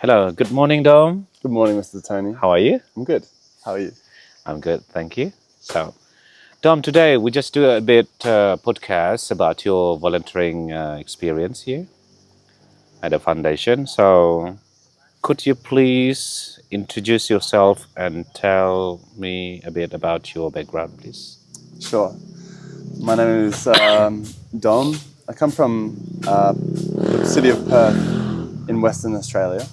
Hello, good morning, Dom. Good morning, Mr. Tony. How are you? I'm good. How are you? I'm good, thank you. So, Dom, today we just do a bit podcast about your volunteering experience here at the foundation. So, could you please introduce yourself and tell me a bit about your background, please? Sure. My name is Dom. I come from the city of Perth in Western Australia.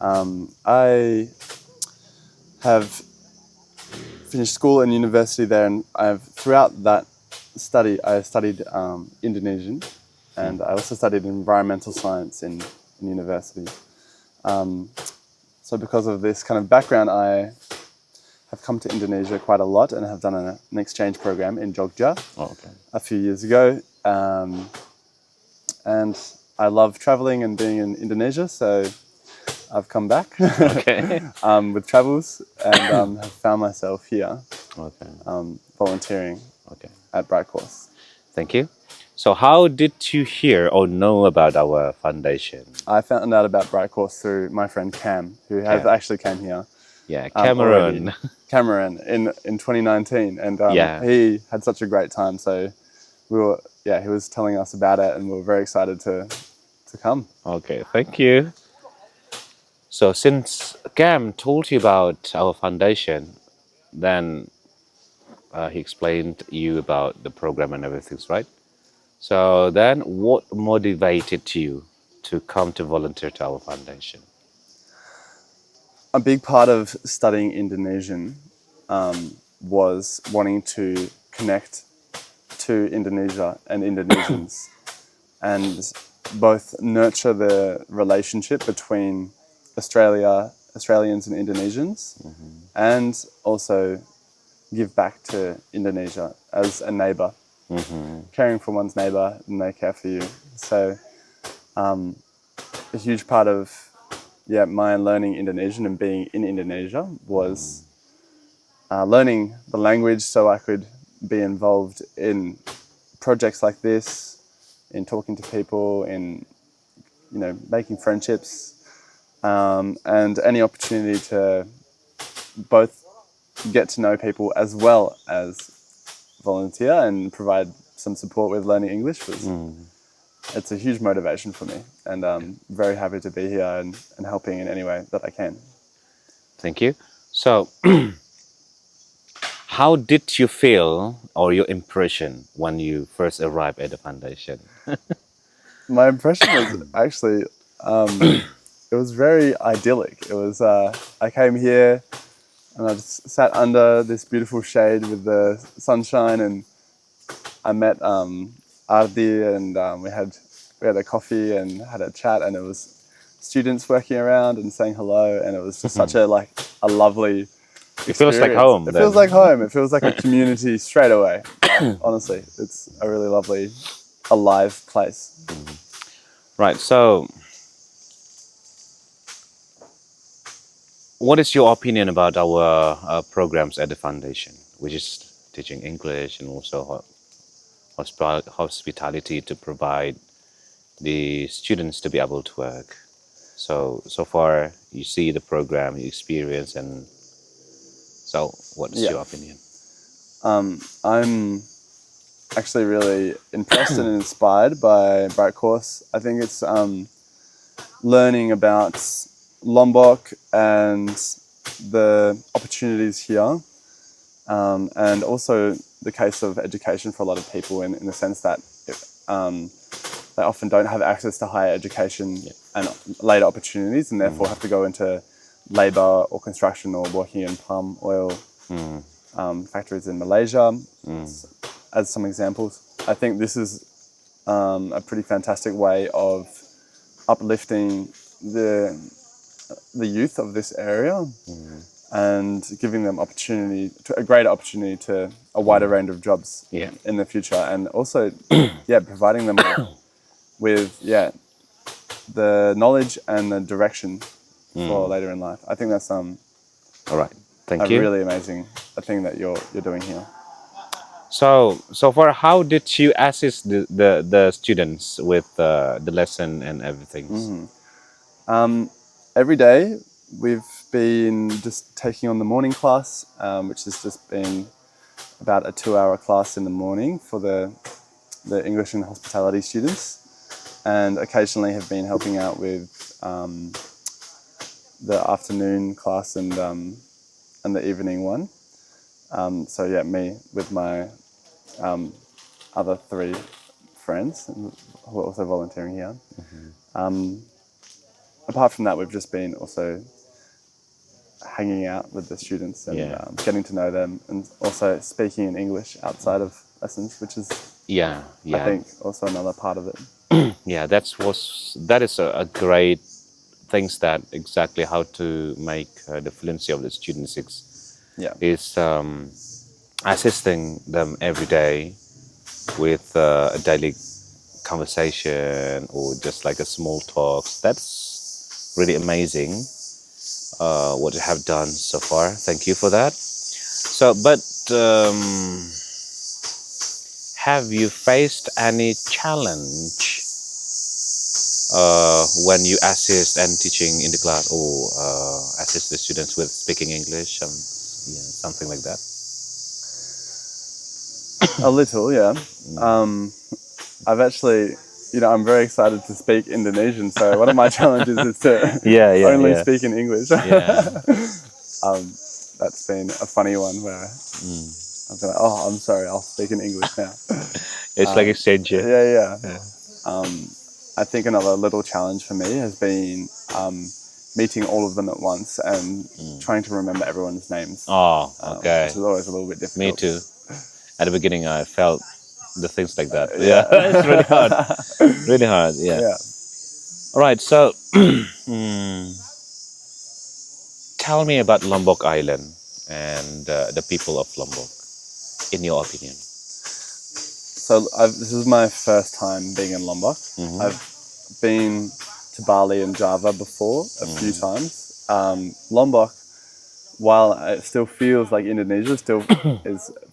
I have finished school and university there, and throughout that study, I studied Indonesian, and I also studied environmental science in university. So because of this kind of background, I have come to Indonesia quite a lot and have done an exchange program in Jogja a few years ago. And I love traveling and being in Indonesia, so I've come back with travels and have found myself here volunteering at Bright Course. Thank you. So, how did you hear or know about our foundation? I found out about Bright Course through my friend Cam, who has actually came here. Yeah, Cameron. Cameron in 2019, and he had such a great time. So he was telling us about it, and we were very excited to come. Okay, thank you. So since Cam told you about our foundation, then he explained you about the program and everything, right? So then, what motivated you to come to volunteer to our foundation? A big part of studying Indonesian was wanting to connect to Indonesia and Indonesians and both nurture the relationship between Australians and Indonesians, and also give back to Indonesia as a neighbour, caring for one's neighbour and they care for you. So a huge part of my learning Indonesian and being in Indonesia was learning the language so I could be involved in projects like this, in talking to people, in making friendships, and any opportunity to both get to know people as well as volunteer and provide some support with learning English it's a huge motivation for me, and I'm very happy to be here and helping in any way that I can. Thank you. So, how did you feel or your impression when you first arrived at the foundation? My impression was actually, it was very idyllic. It was, I came here and I just sat under this beautiful shade with the sunshine, and I met Ardi, and we had a coffee and had a chat, and it was students working around and saying hello, and it was just such a lovely experience. It feels like home. It feels like home. It feels like a community straight away. Honestly, it's a really lovely, alive place. Right. So, what is your opinion about our programs at the foundation, which is teaching English and also hospitality to provide the students to be able to work? So far you see the program, you experience, and so what is your opinion? I'm actually really impressed and inspired by Bright Course. I think it's learning about Lombok and the opportunities here, and also the case of education for a lot of people in the sense that they often don't have access to higher education and later opportunities, and therefore have to go into labour or construction or working in palm oil factories in Malaysia, as some examples. I think this is a pretty fantastic way of uplifting the youth of this area and giving them a greater opportunity to a wider range of jobs in the future, and also providing them with the knowledge and the direction for later in life. I think that's all right. Thank you. Really amazing thing that you're doing here. So far, how did you assist the students with the lesson and everything? every day we've been just taking on the morning class, which has just been about a 2-hour class in the morning for the English and hospitality students, and occasionally have been helping out with the afternoon class and the evening one. So yeah, me with my other 3 friends who are also volunteering here. Apart from that, we've just been also hanging out with the students and getting to know them, and also speaking in English outside of lessons, which is I think also another part of it. Yeah, that is a great things that exactly how to make the fluency of the students is assisting them every day with a daily conversation or just like a small talk. That's really amazing what you have done so far. Thank you for that. So, but have you faced any challenge when you assist and teaching in the class or assist the students with speaking English? Something like that. A little, yeah. I've actually, I'm very excited to speak Indonesian, so one of my challenges is to only speak in English. That's been a funny one where I've been like, oh, I'm sorry, I'll speak in English now. It's like exchange. Yeah. I think another little challenge for me has been meeting all of them at once and trying to remember everyone's names. Oh, okay. Which is always a little bit difficult. Me too. At the beginning, I felt the things like that. It's really hard. Really hard. Yeah. All right. So, tell me about Lombok Island and the people of Lombok, in your opinion. So this is my first time being in Lombok. I've been to Bali and Java before a few times. Lombok, while it still feels like Indonesia, still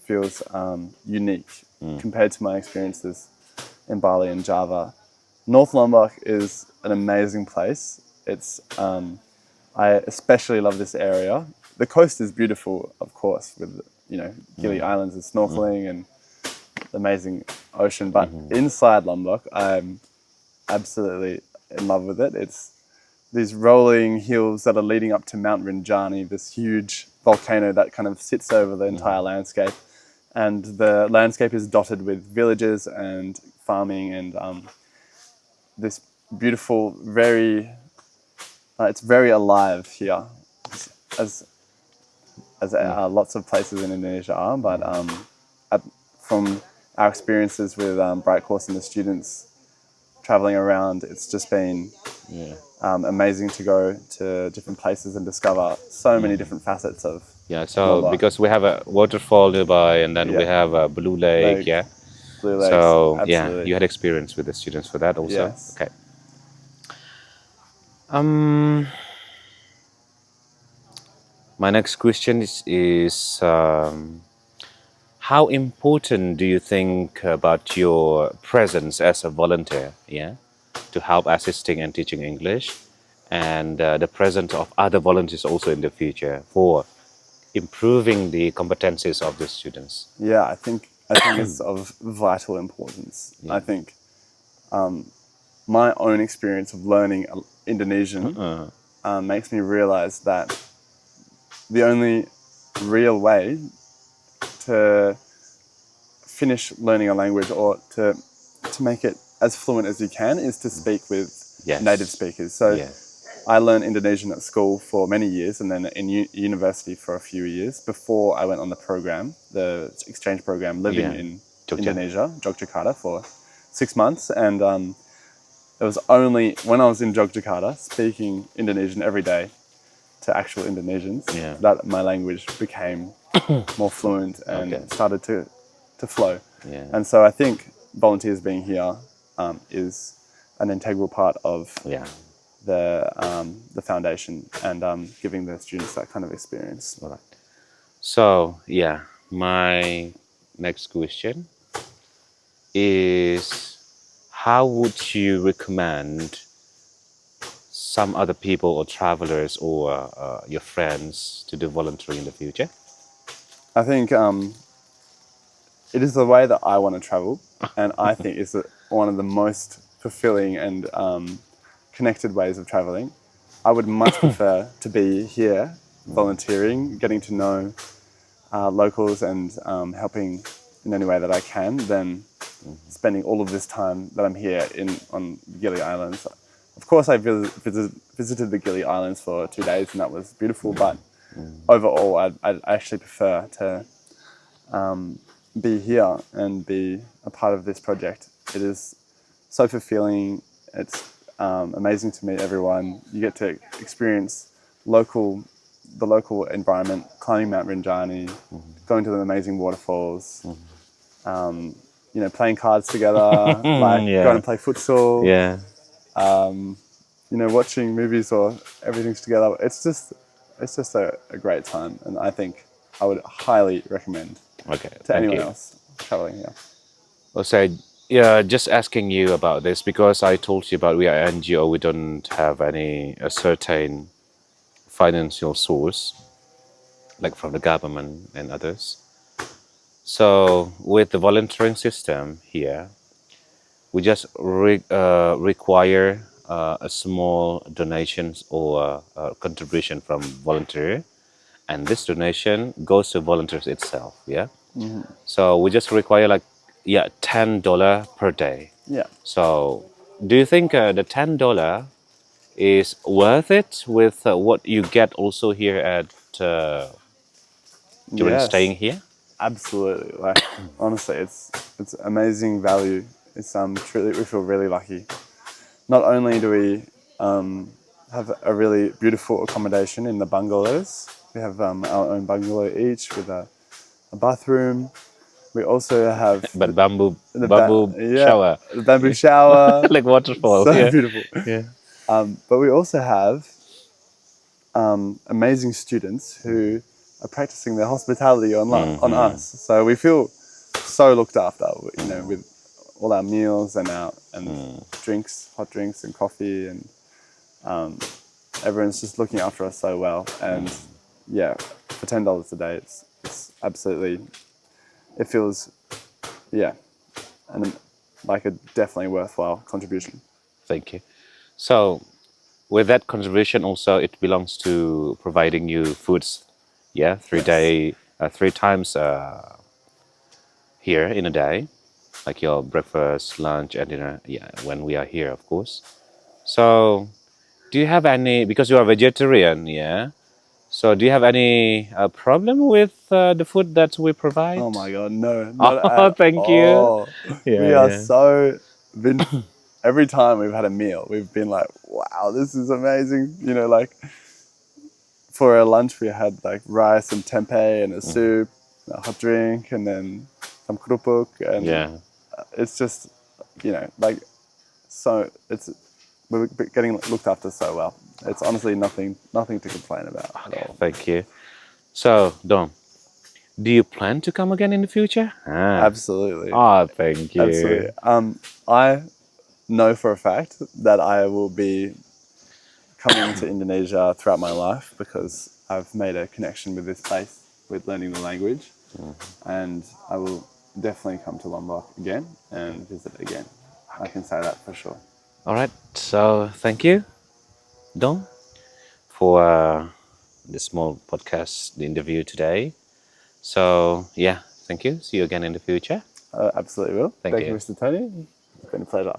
feels unique compared to my experiences in Bali and Java. North Lombok is an amazing place. It's I especially love this area. The coast is beautiful, of course, with Gili Islands and snorkeling and the amazing ocean. But inside Lombok, I'm absolutely in love with it. It's these rolling hills that are leading up to Mount Rinjani, this huge volcano that kind of sits over the entire landscape. And the landscape is dotted with villages and farming and this beautiful, it's very alive here, as lots of places in Indonesia are. But from our experiences with Bright Course and the students traveling around, it's just been amazing to go to different places and discover so many different facets of Lombok. Because we have a waterfall nearby, and then we have a blue lake. Blue lakes, so absolutely. You had experience with the students for that also. Yes. Okay. My next question is how important do you think about your presence as a volunteer, to help assisting and teaching English, and the presence of other volunteers also in the future for improving the competencies of the students? Yeah, I think it's of vital importance. I think my own experience of learning Indonesian makes me realize that the only real way to finish learning a language or to make it as fluent as you can is to speak with native speakers. So I learned Indonesian at school for many years, and then in university for a few years before I went on the program, the exchange program, living in Indonesia, Yogyakarta, for 6 months. And it was only when I was in Yogyakarta speaking Indonesian every day to actual Indonesians that my language became more fluent and started to flow. And so I think volunteers being here is an integral part of the foundation and giving the students that kind of experience. All right. So my next question is, how would you recommend some other people or travelers or your friends to do volunteering in the future? I think it is the way that I want to travel, and I think it's one of the most fulfilling and connected ways of traveling. I would much prefer to be here volunteering, getting to know locals and helping in any way that I can than spending all of this time that I'm here on the Gili Islands. Of course, I visited the Gili Islands for 2 days and that was beautiful, but overall, I'd actually prefer to be here and be a part of this project. It is so fulfilling. It's amazing to meet everyone. You get to experience the local environment, climbing Mount Rinjani, going to the amazing waterfalls, playing cards together, going to play futsal, watching movies or everything's together. It's just a great time, and I think I would highly recommend to anyone else traveling here. Also, yeah, just asking you about this because I told you about we are NGO. We don't have a certain financial source, like from the government and others. So with the volunteering system here, we just require a small donations or contribution from volunteer, and this donation goes to volunteers itself. Yeah. So we just require $10 per day. Yeah. So do you think the $10 is worth it with what you get also here at during staying here? Absolutely. Like honestly, it's amazing value. It's truly, we feel really lucky. Not only do we have a really beautiful accommodation in the bungalows, we have our own bungalow each with a bathroom. We also have bamboo shower. The bamboo shower. Like waterfall. So beautiful. Yeah. But we also have amazing students who are practicing their hospitality on us. So we feel so looked after, with all our meals and drinks, hot drinks and coffee, and everyone's just looking after us so well. And for $10 a day, it's absolutely, it feels, and like a definitely worthwhile contribution. Thank you. So with that contribution also, it belongs to providing you foods, 3 times here in a day, like your breakfast, lunch, and dinner, when we are here, of course. So do you have any, because you are vegetarian, so do you have any problem with the food that we provide? Oh my God, no. Not at thank all. you. We are so every time we've had a meal, we've been like, wow, this is amazing. For our lunch, we had like rice and tempeh and a soup, a hot drink, and then some krupuk. And it's just, so we're getting looked after so well. It's honestly nothing to complain about at all. Thank you. So, Dom, do you plan to come again in the future? Absolutely. Oh, thank you. Absolutely. I know for a fact that I will be coming to Indonesia throughout my life because I've made a connection with this place, with learning the language, and I will definitely come to Lombok again and visit again. I can say that for sure. All right. So, thank you, Dom, for this small podcast, the interview today. So, thank you. See you again in the future. Absolutely will. Thank you, you. Mr. Tony. It's been a pleasure.